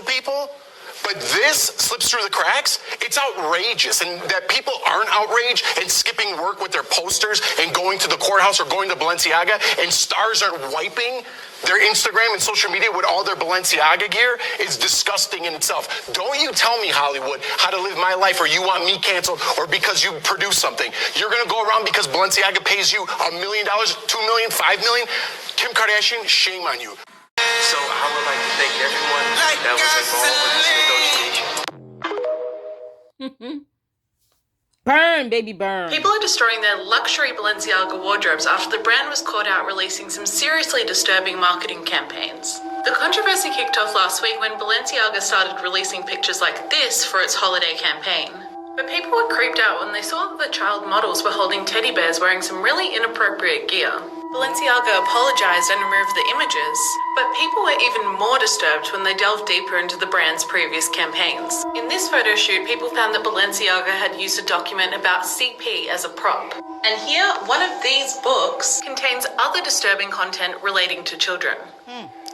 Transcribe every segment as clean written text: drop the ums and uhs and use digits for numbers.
people, but this slips through the cracks. It's outrageous, and that people aren't outraged and skipping work with their posters and going to the courthouse or going to Balenciaga, and stars aren't wiping their Instagram and social media with all their Balenciaga gear is disgusting in itself. Don't you tell me, Hollywood, how to live my life, or you want me canceled, or because you produce something. You're gonna go around because Balenciaga pays you $1 million, $2 million, $5 million? Kim Kardashian, shame on you. So I would like to thank everyone that was involved with this negotiation. Burn, baby, burn. People are destroying their luxury Balenciaga wardrobes after the brand was caught out releasing some seriously disturbing marketing campaigns. The controversy kicked off last week when Balenciaga started releasing pictures like this for its holiday campaign. But people were creeped out when they saw that the child models were holding teddy bears wearing some really inappropriate gear. Balenciaga apologized and removed the images, but people were even more disturbed when they delved deeper into the brand's previous campaigns. In this photo shoot, people found that Balenciaga had used a document about CP as a prop. And here, one of these books contains other disturbing content relating to children.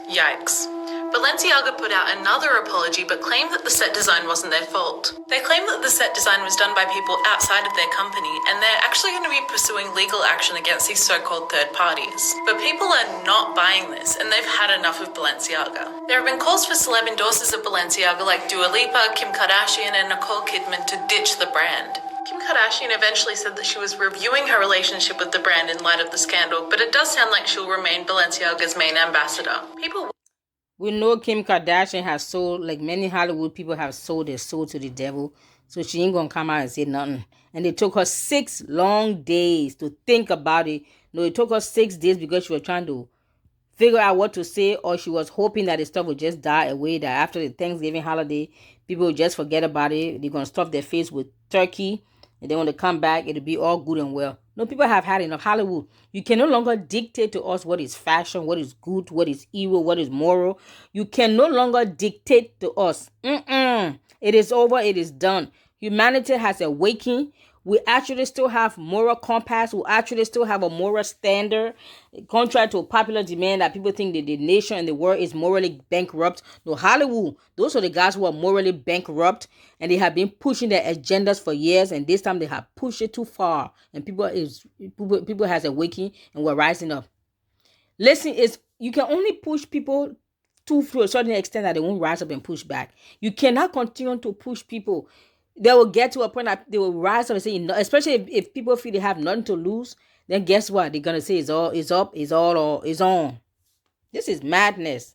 Yikes. Balenciaga put out another apology but claimed that the set design wasn't their fault. They claim that the set design was done by people outside of their company, and they're actually going to be pursuing legal action against these so-called third parties. But people are not buying this, and they've had enough of Balenciaga. There have been calls for celeb endorsers of Balenciaga like Dua Lipa, Kim Kardashian, and Nicole Kidman to ditch the brand. Kim Kardashian eventually said that she was reviewing her relationship with the brand in light of the scandal, but it does sound like she'll remain Balenciaga's main ambassador. We know Kim Kardashian has sold, like many Hollywood people have sold their soul to the devil. So she ain't going to come out and say nothing. And it took her 6 long days to think about it. No, it took her 6 days because she was trying to figure out what to say, or she was hoping that the stuff would just die away, that after the Thanksgiving holiday, people would just forget about it. They're going to stuff their face with turkey. And then when they come back, it'll be all good and well. No, people have had enough. Hollywood, you can no longer dictate to us what is fashion, what is good, what is evil, what is moral. You can no longer dictate to us. It is over. It is done. Humanity has awakened. We actually still have moral compass. We actually still have a moral standard. Contrary to popular demand that people think that the nation and the world is morally bankrupt. No, Hollywood, those are the guys who are morally bankrupt, and they have been pushing their agendas for years, and this time they have pushed it too far, and people has awakened, and we're rising up. Listen, you can only push people to a certain extent that they won't rise up and push back. You cannot continue to push people. They will get to a point that they will rise up and say, especially if people feel they have nothing to lose, then guess what? They're going to say it's on. This is madness.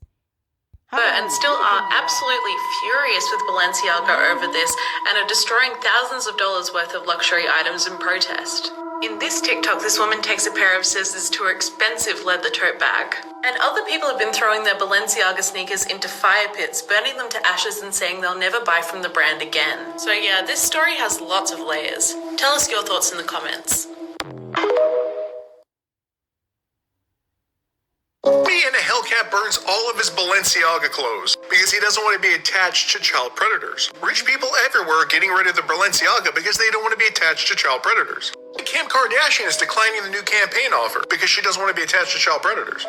And still are absolutely furious with Balenciaga over this and are destroying thousands of dollars worth of luxury items in protest. In this TikTok, this woman takes a pair of scissors to her expensive leather tote bag. And other people have been throwing their Balenciaga sneakers into fire pits, burning them to ashes and saying they'll never buy from the brand again. So yeah, this story has lots of layers. Tell us your thoughts in the comments. Me and a Hellcat burns all of his Balenciaga clothes because he doesn't want to be attached to child predators. Rich people everywhere are getting rid of the Balenciaga because they don't want to be attached to child predators. Kim Kardashian is declining the new campaign offer because she doesn't want to be attached to child predators.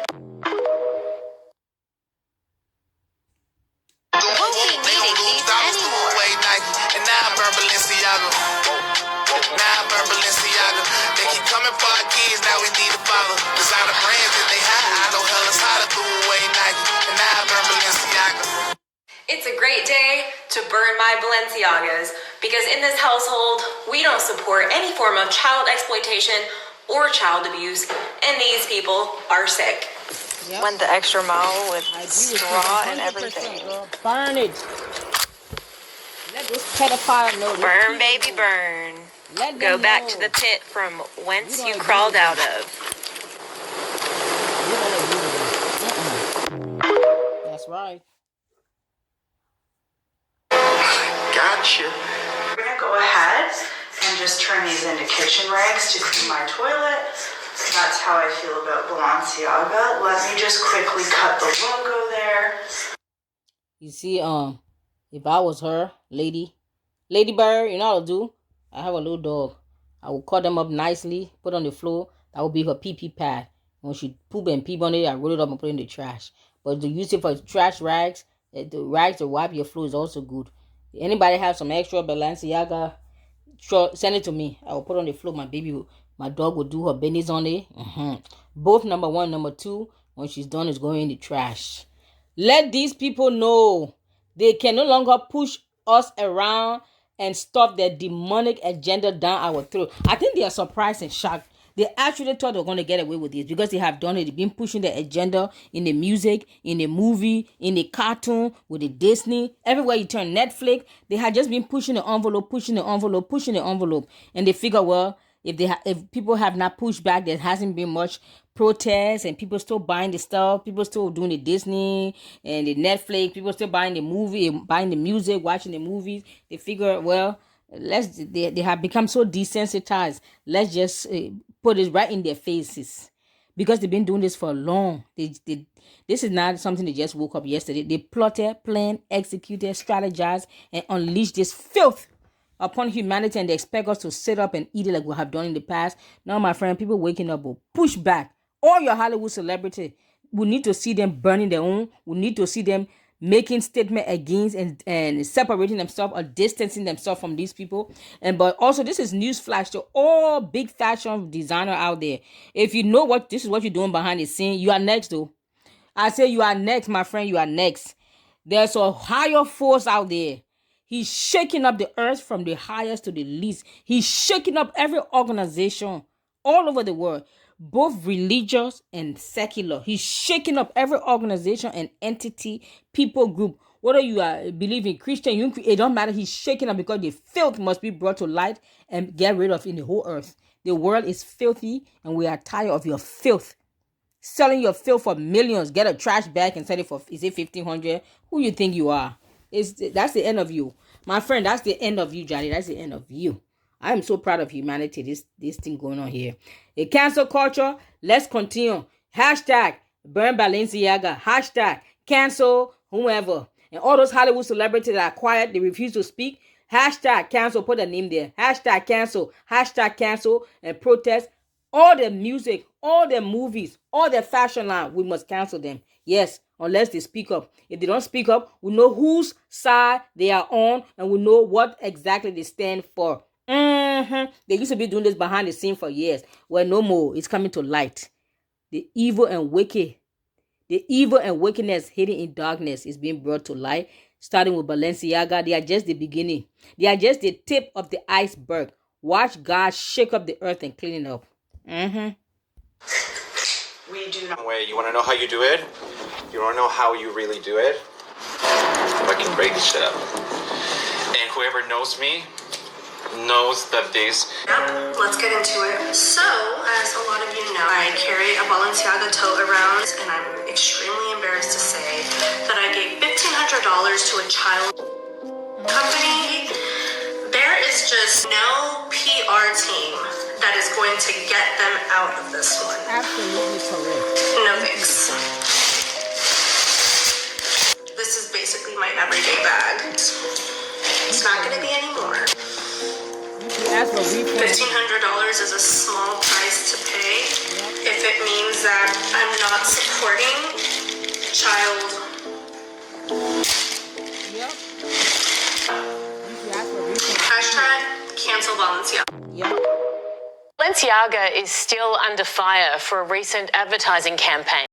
They keep coming for our kids, now we need to follow. Designer brands that they hide, I know hell is how to throw away Nike. And now I burn Balenciaga. It's a great day to burn my Balenciagas because in this household, we don't support any form of child exploitation or child abuse, and these people are sick. Yep. Went the extra mile with straw and everything. Burn it. Let this pedophile know. Burn, baby, burn. Go back to the pit from whence you crawled out of. That's right. Gotcha. We're gonna go ahead and just turn these into kitchen rags to clean my toilet. That's how I feel about Balenciaga. Let me just quickly cut the logo there. You see, if I was her, Lady Bird, you know what I'll do? I have a little dog. I will cut them up nicely, put on the floor. That will be her pee-pee pad. When she poop and pee on it, I roll it up and put it in the trash. But to use it for trash rags, The rags to wipe your floor is also good. Anybody have some extra Balenciaga? Sure, send it to me. I will put on the floor. My dog will do her business on it. Both number one, number two. When she's done, is going in the trash. Let these people know they can no longer push us around and stuff their demonic agenda down our throat. I think they are surprised and shocked. They actually thought they were going to get away with this because they have done it. They've been pushing the agenda in the music, in the movie, in the cartoon, with the Disney. Everywhere you turn, Netflix, they had just been pushing the envelope, pushing the envelope, pushing the envelope. And they figure, well, if people have not pushed back, there hasn't been much protest, and people still buying the stuff, people still doing the Disney and the Netflix, people still buying the movie, buying the music, watching the movies. They figure, well, they have become so desensitized. Let's just put it right in their faces, because they've been doing this for long. This is not something they just woke up yesterday. They plotted, planned, executed, strategized, and unleashed this filth upon humanity, and they expect us to sit up and eat it like we have done in the past. Now, my friend, people waking up will push back. All your Hollywood celebrity, we need to see them burning their own. We need to see them making statement against and separating themselves or distancing themselves from these people. But also, this is newsflash to all big fashion designer out there. If you know what this is what you're doing behind the scene, you are next though. I say you are next, my friend, you are next. There's a higher force out there. He's shaking up the earth from the highest to the least. He's shaking up every organization all over the world, both religious and secular. He's shaking up every organization and entity, people group. Whether you are believing Christian, it don't matter. He's shaking up because the filth must be brought to light and get rid of in the whole earth. The world is filthy, and we are tired of your filth. Selling your filth for millions. Get a trash bag and sell it for, is it 1,500? Who you think you are? That's the end of you. My friend, that's the end of you, Johnny. That's the end of you. I am so proud of humanity, this thing going on here. A cancel culture, let's continue. Hashtag burn Balenciaga. Hashtag cancel whoever. And all those Hollywood celebrities that are quiet, they refuse to speak. Hashtag cancel, put a name there. Hashtag cancel and protest. All the music, all the movies, all the fashion line, we must cancel them. Yes, unless they speak up. If they don't speak up, we know whose side they are on, and we know what exactly they stand for. They used to be doing this behind the scene for years. Well, no more. It's coming to light. The evil and wickedness hidden in darkness is being brought to light, starting with Balenciaga. They are just the beginning. They are just the tip of the iceberg. Watch God shake up the earth and clean it up. We do not. Way, you want to know how you do it? You want to know how you really do it? Fucking break this shit up. And whoever knows me knows that this. Yep, let's get into it. So, as a lot of you know, I carry a Balenciaga tote around, and I'm extremely embarrassed to say that I gave $1,500 to a child company. There is just no PR team that is going to get them out of this one. Absolutely correct. No thanks. This is basically my everyday bag. It's not going to be anymore. That's what we $1,500 is a small price to pay if it means that I'm not supporting child. Yep. Hashtag cancel Balenciaga. Yep. Balenciaga is still under fire for a recent advertising campaign.